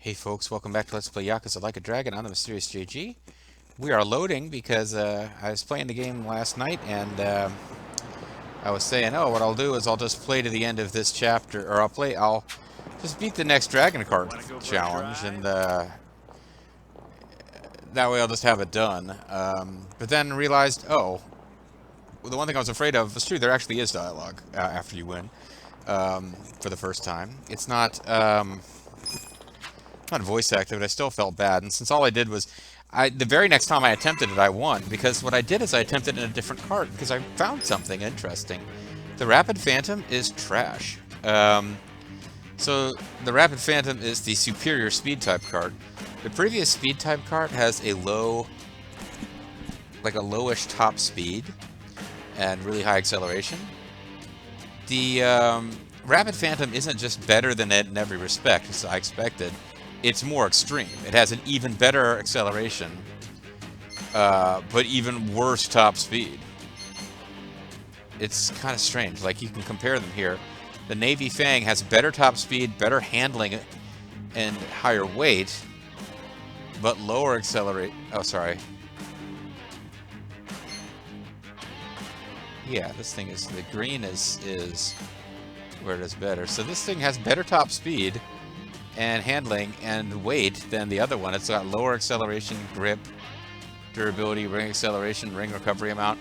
Hey folks, welcome back to Let's Play Yakuza Like a Dragon. I'm the Mysterious JG. We are loading because I was playing the game last night and I was saying, oh, what I'll do is I'll just play to the end of this chapter, or I'll just beat the next Dragon Card challenge, and that way I'll just have it done. But then realized, oh, the one thing I was afraid of was true, there actually is dialogue after you win for the first time. It's not voice active, but I still felt bad. And since all I did was, the very next time I attempted it, I won. Because what I did is I attempted in a different card, because I found something interesting. The Rapid Phantom is trash. So the Rapid Phantom is the superior speed type card. The previous speed type card has a like a lowish top speed and really high acceleration. The Rapid Phantom isn't just better than it in every respect, as I expected. It's more extreme. It has an even better acceleration, but even worse top speed. It's kind of strange. Like, you can compare them here. The Navy Fang has better top speed, better handling, and higher weight, but lower accelerate. Oh, sorry. Yeah, this thing is, the green is where it is better. So this thing has better top speed and handling and weight than the other one. It's got lower acceleration, grip, durability, ring acceleration, ring recovery amount.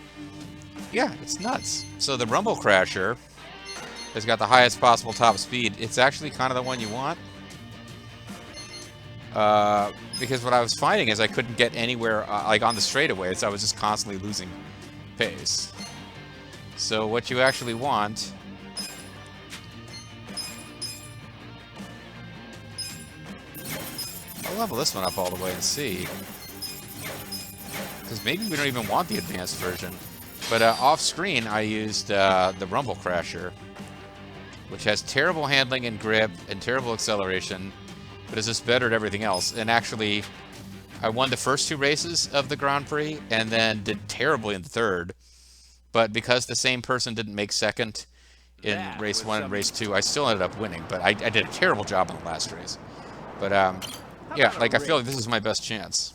Yeah, it's nuts. So the Rumble Crasher has got the highest possible top speed. It's actually kind of the one you want. Because what I was finding is I couldn't get anywhere like on the straightaways. I was just constantly losing pace. So what you actually want... I'll level this one up all the way and see. Because maybe we don't even want the advanced version. But off-screen, I used the Rumble Crasher, which has terrible handling and grip and terrible acceleration, but is just better at everything else. And actually, I won the first two races of the Grand Prix, and then did terribly in the third. But because the same person didn't make second in race 1 and race 2, I still ended up winning. But I did a terrible job in the last race. But yeah, like, I feel like this is my best chance.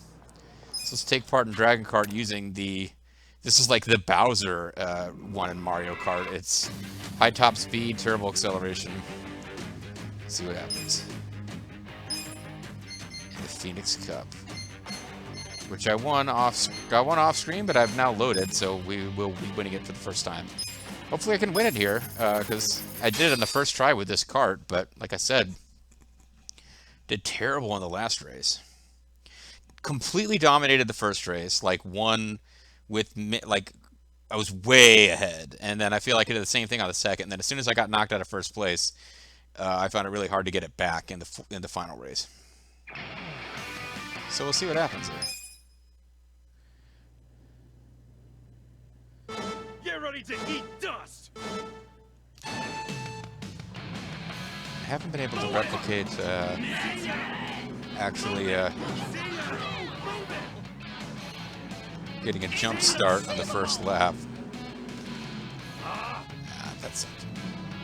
So let's take part in Dragon Kart using the... This is like the Bowser one in Mario Kart. It's high top speed, terrible acceleration. Let's see what happens. In the Phoenix Cup. Which I won off screen, but I've now loaded, so we will be winning it for the first time. Hopefully I can win it here, because I did it on the first try with this kart, but like I said, did terrible in the last race. Completely dominated the first race, like won with, like, I was way ahead, and then I feel like I did the same thing on the second, and then as soon as I got knocked out of first place, I found it really hard to get it back in the final race. So we'll see what happens here. Get ready to eat dust! I haven't been able to replicate, actually, getting a jump start on the first lap. That sucked.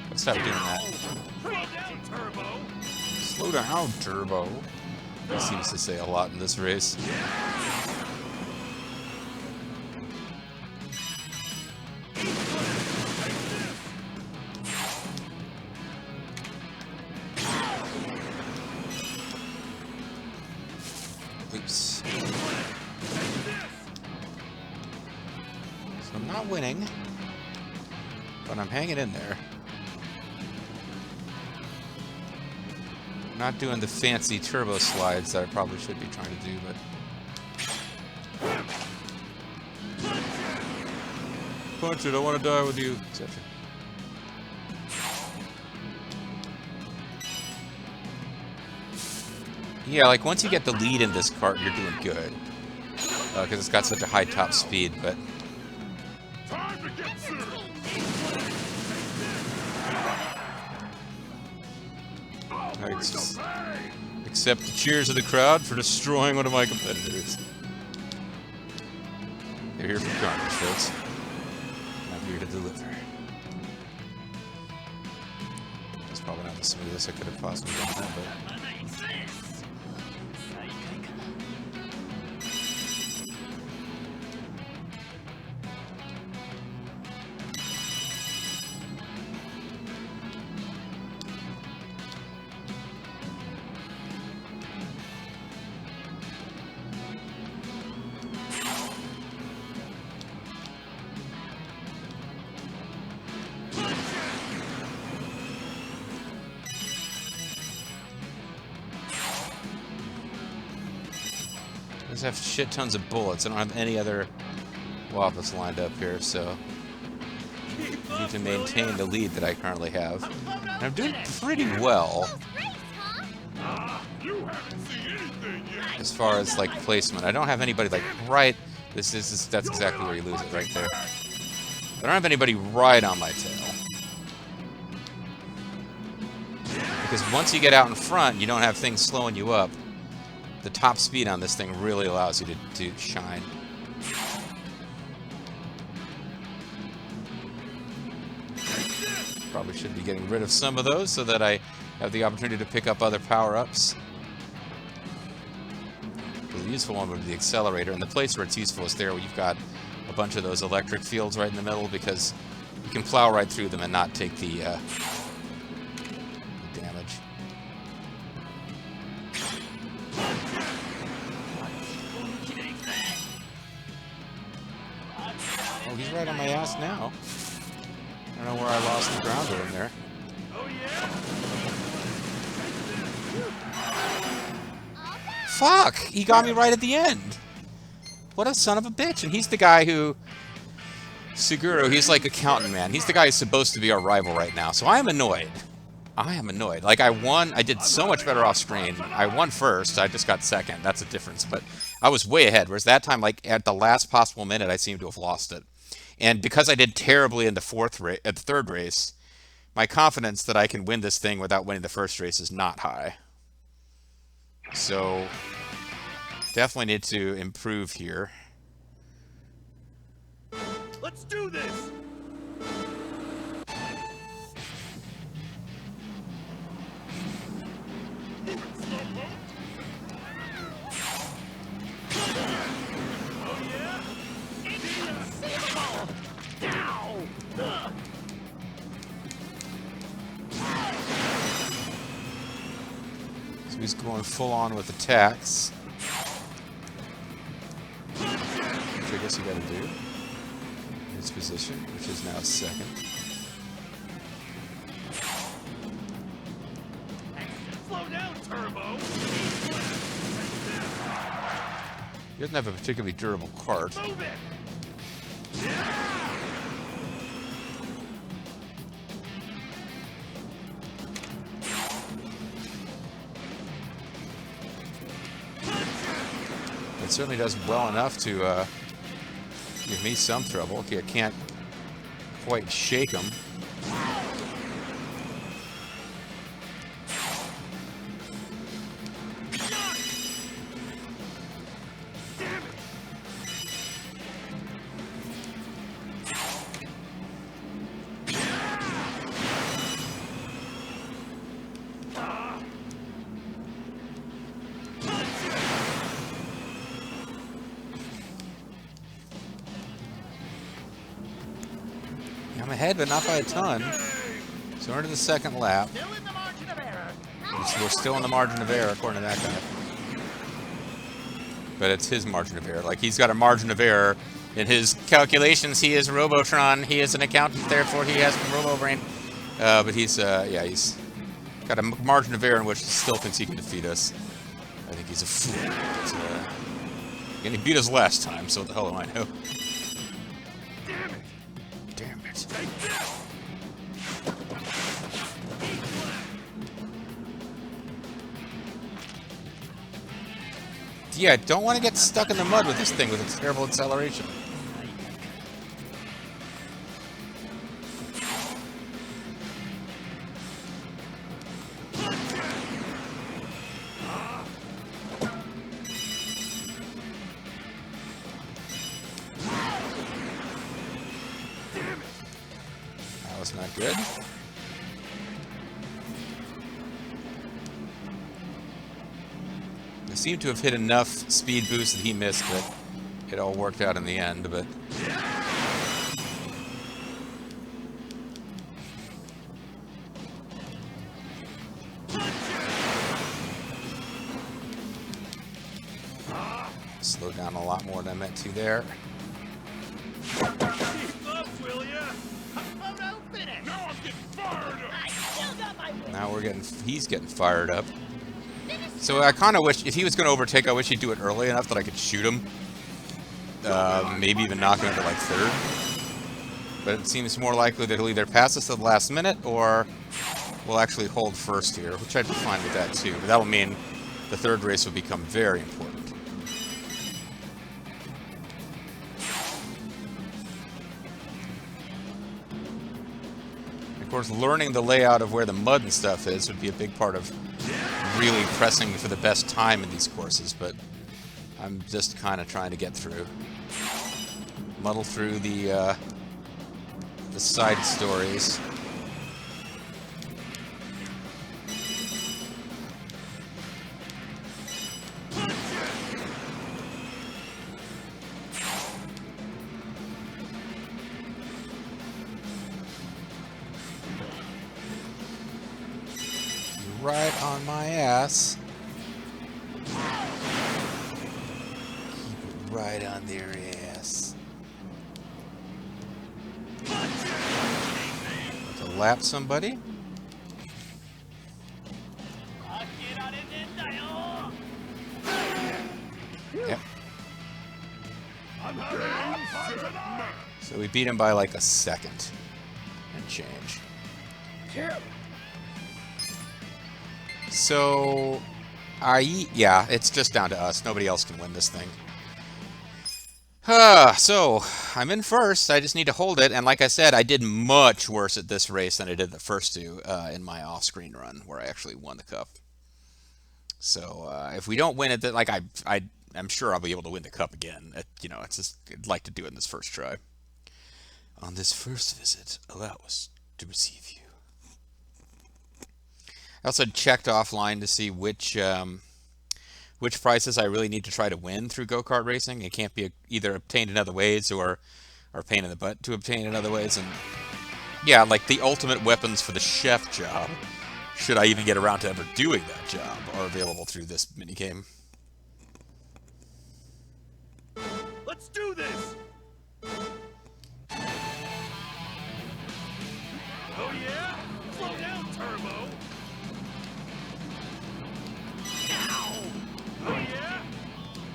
Let's stop doing that. Slow down, Turbo. He seems to say a lot in this race. Oops. So I'm not winning, but I'm hanging in there. I'm not doing the fancy turbo slides that I probably should be trying to do, but... Punch it, I want to die with you, etc. Yeah, like, once you get the lead in this kart, you're doing good. Because it's got such a high top speed, but... I accept the cheers of the crowd for destroying one of my competitors. They're here for carnage, folks. I'm here to deliver. That's probably not the smoothest I could have possibly done, but... just have shit tons of bullets. I don't have any other whoppers lined up here, so I need to maintain the lead that I currently have. And I'm doing pretty well as far as like placement. I don't have anybody like right. That's exactly where you lose it, right there. I don't have anybody right on my tail. Because once you get out in front, you don't have things slowing you up. The top speed on this thing really allows you to shine. Probably should be getting rid of some of those so that I have the opportunity to pick up other power-ups. The useful one would be the accelerator, and the place where it's useful is there where you've got a bunch of those electric fields right in the middle, because you can plow right through them and not take the damage. Oh, he's right on my ass now. I don't know where I lost the ground in there. Fuck! He got me right at the end. What a son of a bitch. And he's the guy who... Suguru, he's like accountant man. He's the guy who's supposed to be our rival right now. So I am annoyed. I am annoyed. Like, I won. I did so much better off screen. I won first. I just got second. That's a difference. But I was way ahead. Whereas that time, like, at the last possible minute, I seemed to have lost it. And because I did terribly in the third race, my confidence that I can win this thing without winning the first race is not high. So, definitely need to improve here. Let's do this! So he's going full on with attacks. Which I guess you gotta do. His position, which is now second. Slow down, Turbo! He doesn't have a particularly durable cart. Move it! It certainly does well enough to give me some trouble. Okay, I can't quite shake him. I'm ahead, but not by a ton. So we're into the second lap. We're still in the margin of error, according to that guy. But it's his margin of error. Like, he's got a margin of error in his calculations. He is Robotron. He is an accountant, therefore he has Robo-Brain. But he's got a margin of error in which he still thinks he can defeat us. I think he's a fool. And he beat us last time, so what the hell do I know? Damn it. Yeah, I don't want to get stuck in the mud with this thing with its terrible acceleration. That was not good. I seem to have hit enough speed boost that he missed that it all worked out in the end, but... Slowed down a lot more than I meant to there. Keep up, will ya? Photo finish. Now I'm getting fired up! I still got my win. Now he's getting fired up. Finish So I kind of wish, if he was going to overtake, I wish he'd do it early enough that I could shoot him. Maybe even knock him into like third. But it seems more likely that he'll either pass us at the last minute or we'll actually hold first here, which I'd be fine with that too. But that'll mean the third race will become very important. Of course, learning the layout of where the mud and stuff is would be a big part of really pressing for the best time in these courses, but I'm just kind of trying to get through. Muddle through the side stories. Right on my ass. Keep it right on their ass. To lap somebody. Yep. So we beat him by like a second and change. So, yeah, it's just down to us. Nobody else can win this thing. So, I'm in first. I just need to hold it. And like I said, I did much worse at this race than I did the first two in my off-screen run, where I actually won the cup. So, if we don't win it, like I'm sure I'll be able to win the cup again. You know, it's just, I'd like to do it in this first try. On this first visit, allow us to receive you. I also checked offline to see which prizes I really need to try to win through go-kart racing. It can't be either obtained in other ways or pain in the butt to obtain in other ways. And yeah, like the ultimate weapons for the chef job, should I even get around to ever doing that job, are available through this minigame. Let's do this! Oh yeah? Slow down, Turbo! Oh yeah?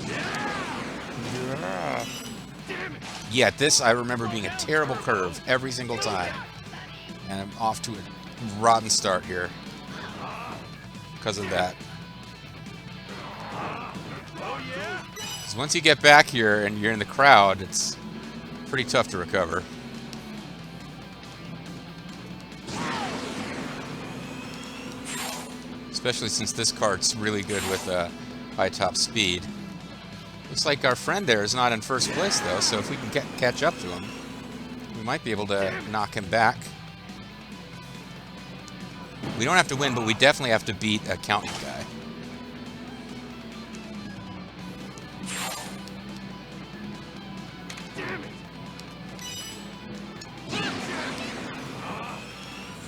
Yeah. Yeah, this I remember being a terrible curve every single time. And I'm off to a rotten start here because of that. Oh yeah? Because once you get back here and you're in the crowd, it's pretty tough to recover. Especially since this kart's really good with high top speed. Looks like our friend there is not in first place though, so if we can catch up to him, we might be able to knock him back. We don't have to win, but we definitely have to beat a counting guy.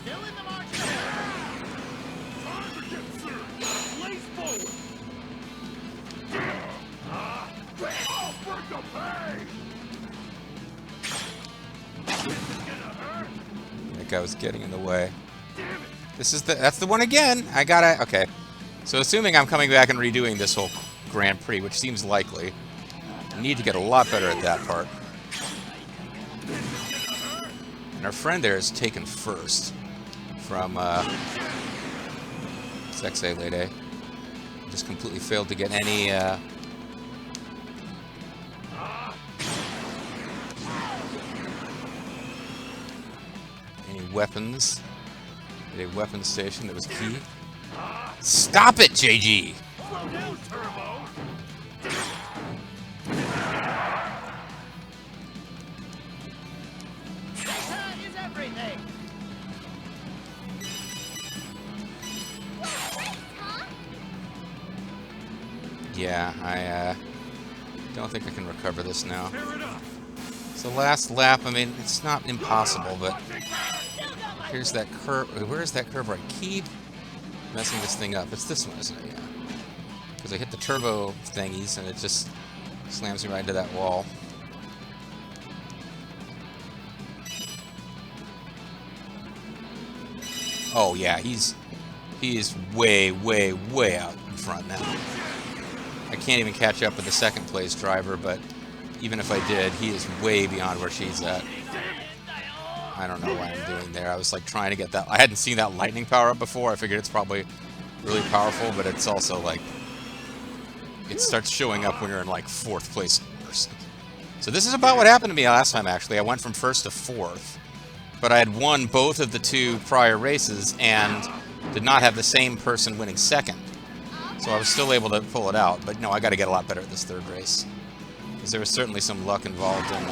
Still in the market. Time to get serious! Blaze forward! I'll break the pain! This is gonna hurt! That guy was getting in the way. That's the one again. I gotta, okay. So assuming I'm coming back and redoing this whole Grand Prix, which seems likely, I need to get a lot better at that part. And our friend there is taken first from Sexay Lady. Just completely failed to get any weapons. A weapon station that was key. Stop it, JG! Slow down, Turbo! Data is everything. Yeah, I don't think I can recover this now. Tear it up! It's the last lap. I mean, it's not impossible, but here's that curve. Where is that curve where I keep messing this thing up? It's this one, isn't it? Yeah. Because I hit the turbo thingies and it just slams me right into that wall. Oh yeah, he is way, way, way out in front now. I can't even catch up with the second place driver, but even if I did, he is way beyond where she's at. I don't know what I'm doing there. I was like trying to get that. I hadn't seen that lightning power up before. I figured it's probably really powerful, but it's also like it starts showing up when you're in like 4th place. So this is about what happened to me last time, actually. I went from 1st to 4th, but I had won both of the 2 prior races and did not have the same person winning 2nd. So I was still able to pull it out, but no, I got to get a lot better at this 3rd race. Because there was certainly some luck involved in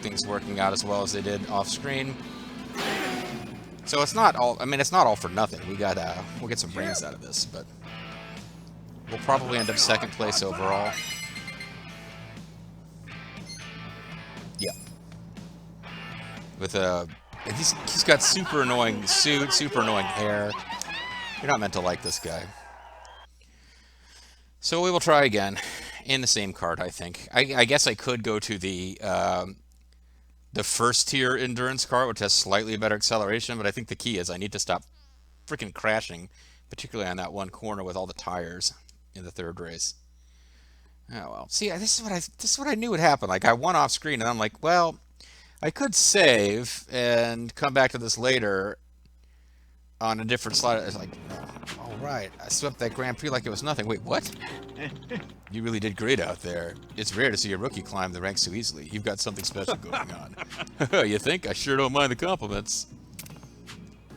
things working out as well as they did off screen. So it's not all, I mean, it's not all for nothing. We'll get some brains out of this, but we'll probably end up 2nd place overall. Yeah. With he's got super annoying suit, super annoying hair. You're not meant to like this guy. So we will try again in the same card, I think. I guess I could go to the 1st tier endurance cart, which has slightly better acceleration, but I think the key is I need to stop freaking crashing, particularly on that one corner with all the tires in the 3rd race. Oh well. See, this is what I knew would happen. Like I won off screen, and I'm like, well, I could save and come back to this later on a different slide. It's like, oh, all right, I swept that Grand Prix like it was nothing. Wait, what? You really did great out there. It's rare to see a rookie climb the ranks so easily. You've got something special going on. You think? I sure don't mind the compliments.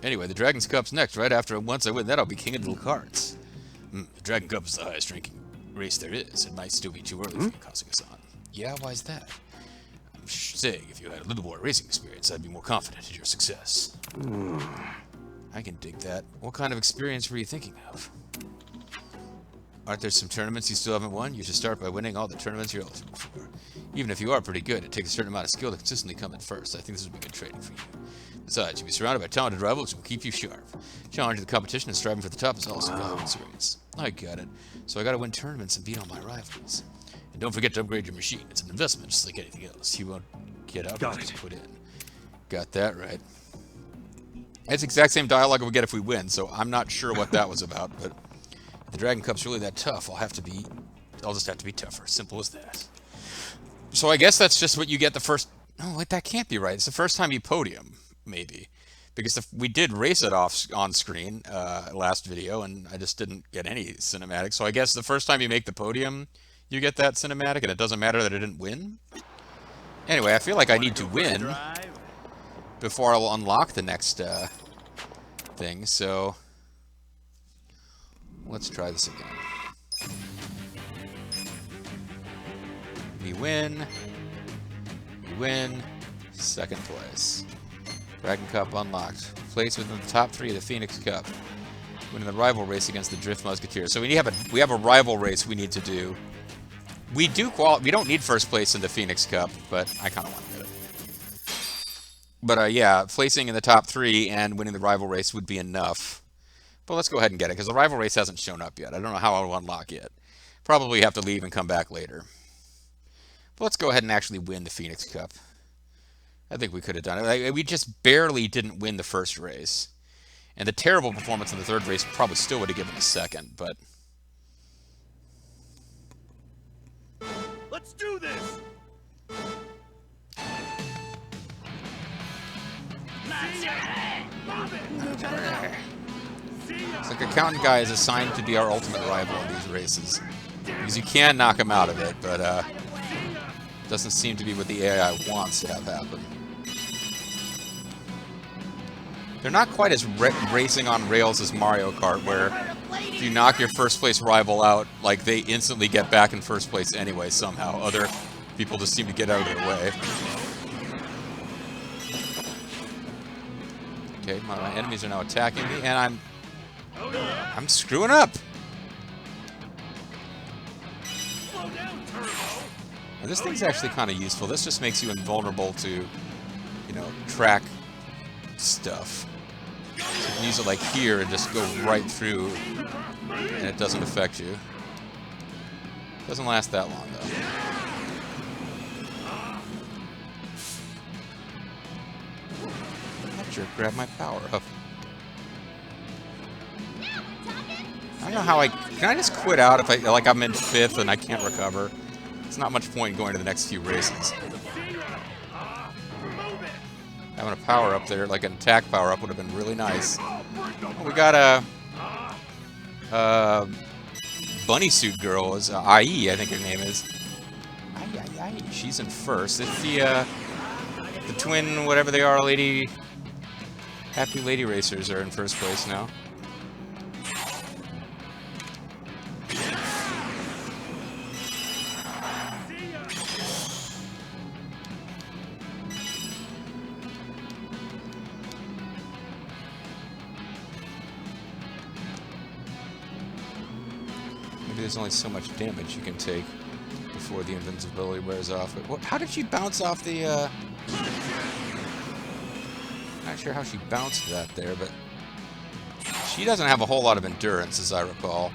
Anyway, the Dragon's Cup's next. Right after once I win that, I'll be king of little carts. The Dragon Cup is the highest ranking race there is. It might still be too early for you, Kazuka-san. Yeah, why's that? I'm saying if you had a little more racing experience, I'd be more confident in your success. I can dig that. What kind of experience were you thinking of? Aren't there some tournaments you still haven't won? You should start by winning all the tournaments you're eligible for. Even if you are pretty good, it takes a certain amount of skill to consistently come in first. I think this would be good training for you. Besides, you'll be surrounded by talented rivals who will keep you sharp. Challenging the competition and striving for the top is also a valuable experience. I got it. So I gotta win tournaments and beat all my rivals. And don't forget to upgrade your machine. It's an investment just like anything else. You won't get out of what you put in. Got that right. It's the exact same dialogue we get if we win, so I'm not sure what that was about, but if the Dragon Cup's really that tough, I'll just have to be tougher. Simple as that. So I guess that's just what you get the first... Oh, wait, that can't be right. It's the first time you podium, maybe. Because we did race it off on screen last video, and I just didn't get any cinematic. So I guess the first time you make the podium, you get that cinematic, and it doesn't matter that I didn't win? Anyway, I feel like I need to win before I'll unlock the next thing, so let's try this again. We win, 2nd place. Dragon Cup unlocked. Place within the top 3 of the Phoenix Cup. Winning the rival race against the Drift Musketeers. So we have a rival race we need to do. We don't need first place in the Phoenix Cup, but I kind of want to get it. But yeah, placing in the top 3 and winning the rival race would be enough. But let's go ahead and get it, because the rival race hasn't shown up yet. I don't know how I'll unlock it. Probably have to leave and come back later. But let's go ahead and actually win the Phoenix Cup. I think we could have done it. We just barely didn't win the first race. And the terrible performance in the 3rd race probably still would have given a 2nd, but... Let's do this! It's like Accountant Guy is assigned to be our ultimate rival in these races. Because you can knock him out of it, but doesn't seem to be what the AI wants to have happen. They're not quite as racing on rails as Mario Kart, where if you knock your first place rival out, like they instantly get back in first place anyway somehow. Other people just seem to get out of their way. Okay, my enemies are now attacking me, and I'm screwing up. And this thing's actually kind of useful. This just makes you invulnerable to, you know, track stuff. So you can use it like here and just go right through, and it doesn't affect you. Doesn't last that long though. That jerk grabbed my power up. Now we're talking. know how can I just quit out if I'm in 5th and I can't recover? It's not much point going to the next few races. Having a power up there, like an attack power up, would have been really nice. Oh, we got a bunny suit girl, is IE, I think her name is. IE. She's in 1st. It's the twin, whatever they are, happy lady racers are in 1st place now. There's only so much damage you can take before the invincibility wears off. But how did she bounce off the, Not sure how she bounced that there, but she doesn't have a whole lot of endurance, as I recall.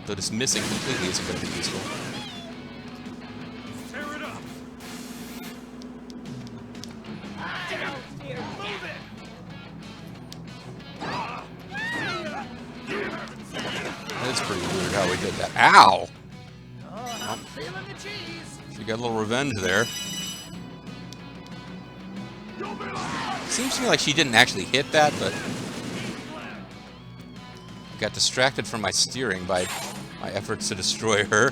Though just missing completely isn't going to be useful. Tear it up. That's pretty weird how we did that. Ow! Oh, I'm feeling the cheese. She got a little revenge there. Seems to me like she didn't actually hit that, but got distracted from my steering by my efforts to destroy her.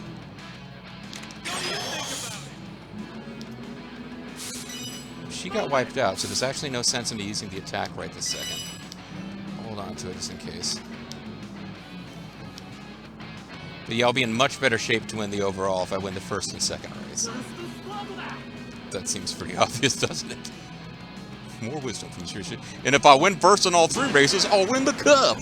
She got wiped out, so there's actually no sense in me using the attack right this second. Hold on to it just in case. But yeah, I'll be in much better shape to win the overall if I win the 1st and 2nd race. That seems pretty obvious, doesn't it? More wisdom from the shit. And if I win 1st in all 3 races, I'll win the cup!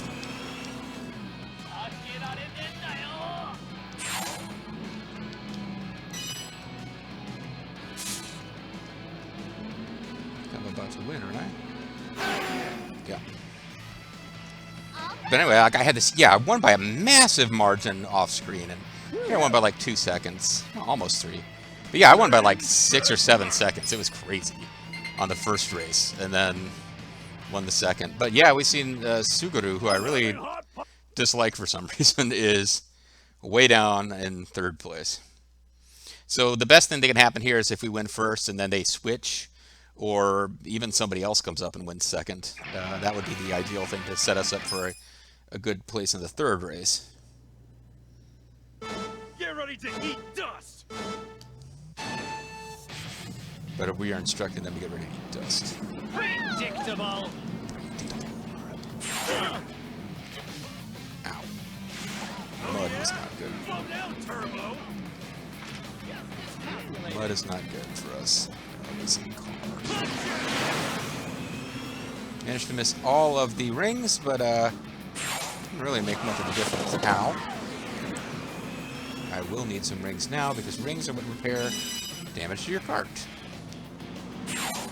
I'm about to win, aren't I? Yeah. But anyway, like I had this, I won by a massive margin off screen, and I won by like 2 seconds, almost 3. But yeah, I won by like 6 or 7 seconds. It was crazy on the 1st race, and then won the 2nd. But yeah, we've seen Suguru, who I really dislike for some reason, is way down in 3rd place. So the best thing that can happen here is if we win 1st and then they switch, or even somebody else comes up and wins 2nd. That would be the ideal thing to set us up for a good place in the 3rd race. Get ready to eat dust. But we are instructing them to get ready to eat dust. Predictable. Ow. Mud is not good. Slow down, Turbo. Mud is not good for us. Racing car. Managed to miss all of the rings, but didn't really make much of a difference. Ow. I will need some rings now because rings are what repair damage to your cart.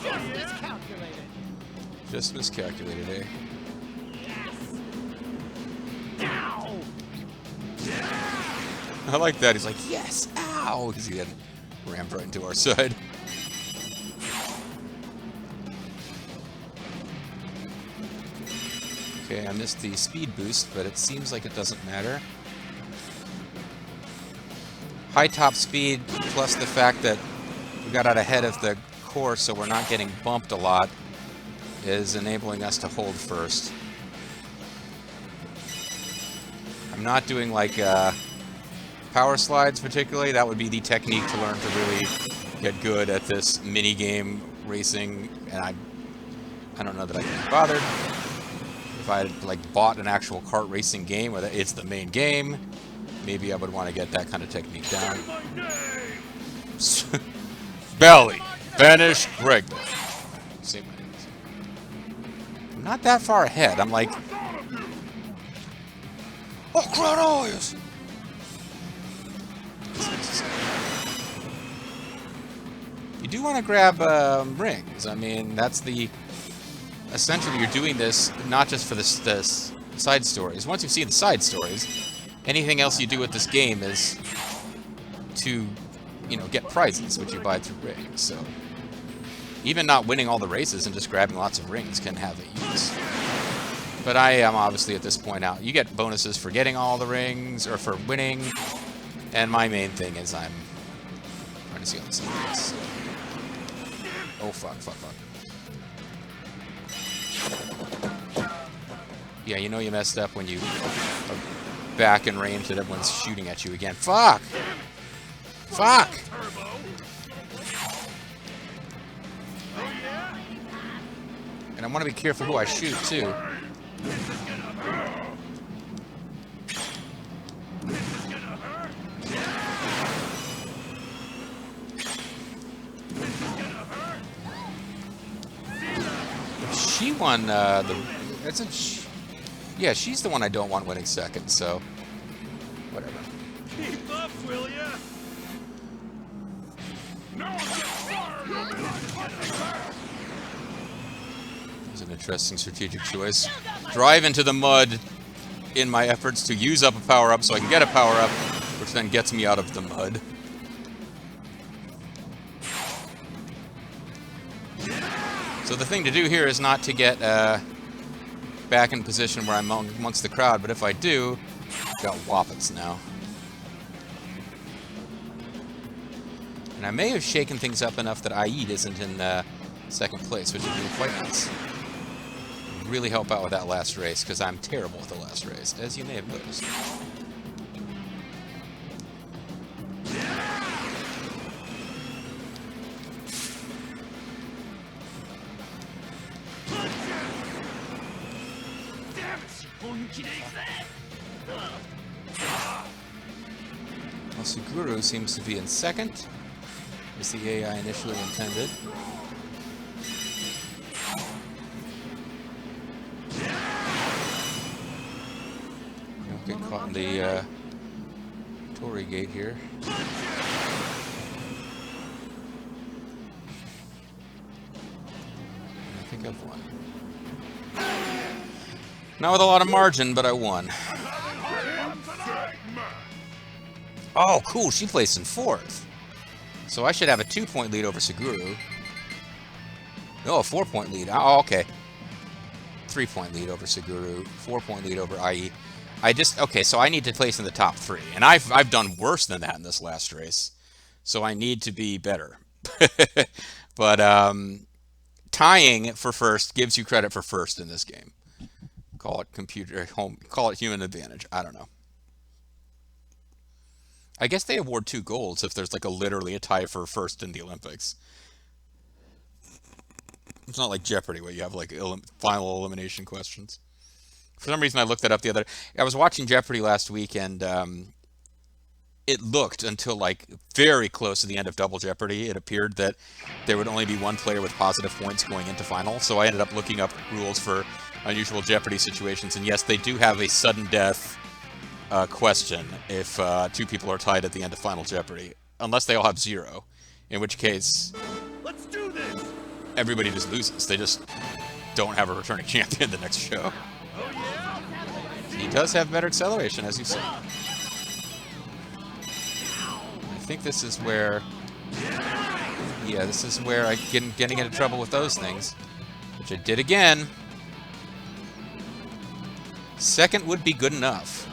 Just miscalculated. Just miscalculated, eh? Yes. Ow. I like that. He's like, yes, ow! Because he had rammed right into our side. Okay, I missed the speed boost, but it seems like it doesn't matter. High top speed, plus the fact that we got out ahead of the course, so we're not getting bumped a lot, is enabling us to hold 1st. I'm not doing like power slides particularly. That would be the technique to learn to really get good at this mini game racing, and I don't know that I can be bothered. If I had like bought an actual kart racing game where it's the main game, maybe I would want to get that kind of technique down. Belly, finish Greg. Say my name. I'm not that far ahead. I'm like, oh, Chronos! You do want to grab rings. I mean, that's the... Essentially, you're doing this not just for the side stories. Once you've seen the side stories, anything else you do with this game is to, get prizes, which you buy through rings. So even not winning all the races and just grabbing lots of rings can have a use. But I am obviously at this point out. You get bonuses for getting all the rings, or for winning. And my main thing is I'm trying to see how this is. Oh, fuck, fuck, fuck. Yeah, you know you messed up when you are back in range and everyone's shooting at you again. Fuck! Fuck! And I want to be careful who I shoot, too. She won yeah, she's the one I don't want winning second, so whatever. Keep up, will ya? No one gets fired. It was an interesting strategic choice. Drive into the mud in my efforts to use up a power-up so I can get a power-up, which then gets me out of the mud. So the thing to do here is not to get back in position where I'm amongst the crowd, but if I do, I've got whoppets now. And I may have shaken things up enough that Aid isn't in second place, which would be quite nice. Really help out with that last race, because I'm terrible with the last race, as you may have noticed. Well, Suguru seems to be in second, as the AI initially intended. Don't get caught in the Torii gate here. I think I've won. Not with a lot of margin, but I won. Oh, cool. She placed in fourth. So I should have a 2-point lead over Suguru. No, a 4-point lead. Oh, okay. 3-point lead over Suguru. 4-point lead over IE. Okay, so I need to place in the top 3. And I've done worse than that in this last race. So I need to be better. But tying for first gives you credit for first in this game. Call it human advantage. I don't know. I guess they award 2 golds if there's like literally a tie for first in the Olympics. It's not like Jeopardy where you have like final elimination questions. For some reason I looked that up the other day. I was watching Jeopardy last week, and it looked until like very close to the end of Double Jeopardy, it appeared that there would only be one player with positive points going into final. So I ended up looking up rules for unusual Jeopardy situations, and yes, they do have a sudden death question if 2 people are tied at the end of Final Jeopardy, unless they all have 0, in which case Let's do this. everybody just loses. They just don't have a returning champion the next show. Oh yeah. He does have better acceleration, as you said. I think this is where, yeah, this is where I'm getting into trouble with those things, which I did again. Second would be good enough.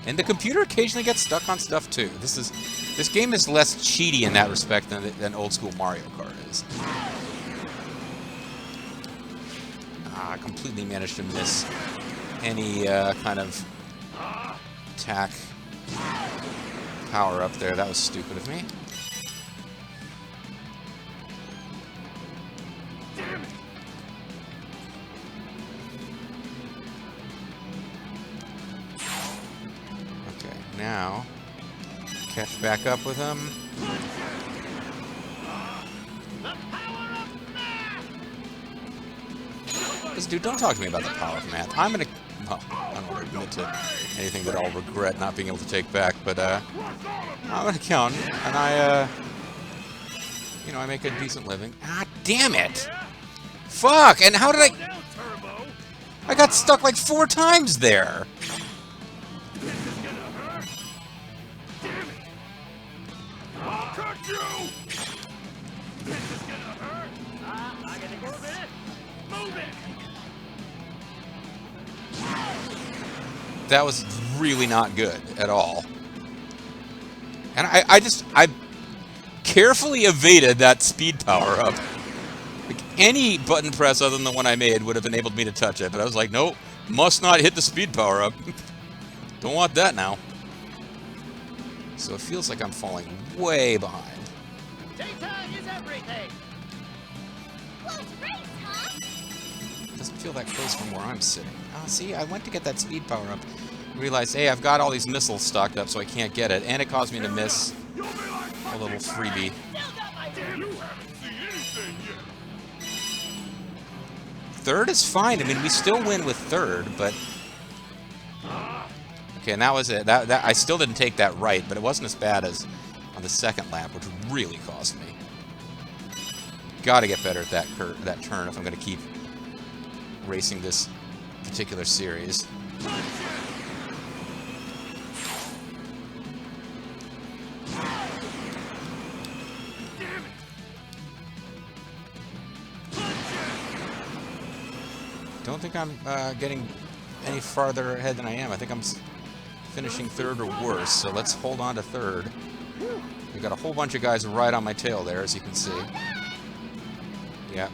And the computer occasionally gets stuck on stuff too. This game is less cheaty in that respect than old school Mario Kart is. I completely managed to miss any kind of attack power up there. That was stupid of me. Now, catch back up with him. This dude, don't talk to me about the power of math. I'm gonna, well, I don't want to admit to anything that I'll regret not being able to take back, but I'm an accountant, and I make a decent living. Ah, damn it! Fuck! And how did I got stuck like 4 times there. That was really not good at all. And I carefully evaded that speed power-up. Like, any button press other than the one I made would have enabled me to touch it, but I was like, nope, must not hit the speed power-up. Don't want that now. So it feels like I'm falling way behind. Data is everything. Close race, huh? Doesn't feel that close from where I'm sitting. Oh, see, I went to get that speed power-up. Realized, hey, I've got all these missiles stocked up, so I can't get it, and it caused me to miss You'll be like a little freebie. Still got my you haven't seen anything yet. Third is fine. I mean, we still win with third, but... Okay, and that was it. That I still didn't take that right, but it wasn't as bad as on the second lap, which really cost me. Got to get better at that turn if I'm going to keep racing this particular series. Don't think I'm getting any farther ahead than I am. I think I'm finishing third or worse, so let's hold on to third. We've got a whole bunch of guys right on my tail there, as you can see. Yeah.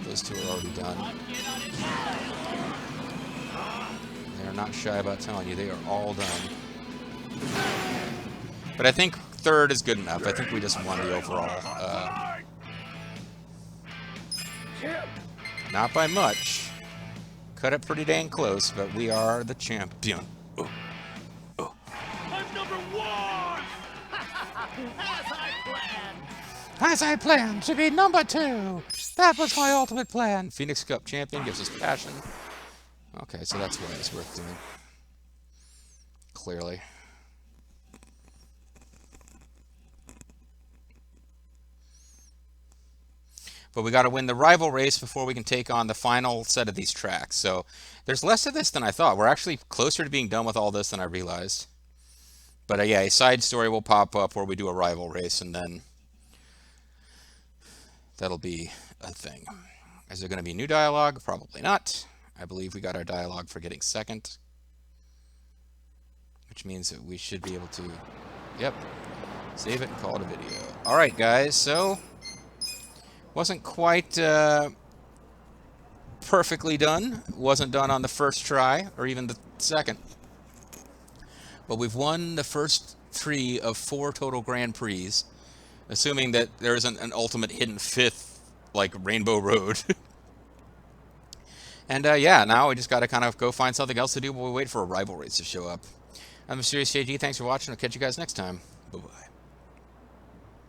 Those two are already done. They're not shy about telling you they are all done. But I think third is good enough. I think we just won the overall. Not by much. Cut it pretty dang close, but we are the champion. I'm number one. As I planned. As I planned to be number 2. That was my ultimate plan. Phoenix Cup champion gives us passion. Okay, so that's why it's worth doing. Clearly. But we got to win the rival race before we can take on the final set of these tracks. So there's less of this than I thought. We're actually closer to being done with all this than I realized. But yeah, a side story will pop up where we do a rival race, and then that'll be a thing. Is there going to be new dialogue? Probably not. I believe we got our dialogue for getting second, which means that we should be able to, yep, save it and call it a video. All right, guys, so wasn't quite perfectly done. Wasn't done on the first try or even the second. But we've won the first 3 of 4 total Grand Prix, assuming that there isn't an ultimate hidden 5th, like Rainbow Road. And yeah, now we just got to kind of go find something else to do while we wait for a rival race to show up. I'm Mysterious JG. Thanks for watching. I'll catch you guys next time. Bye-bye.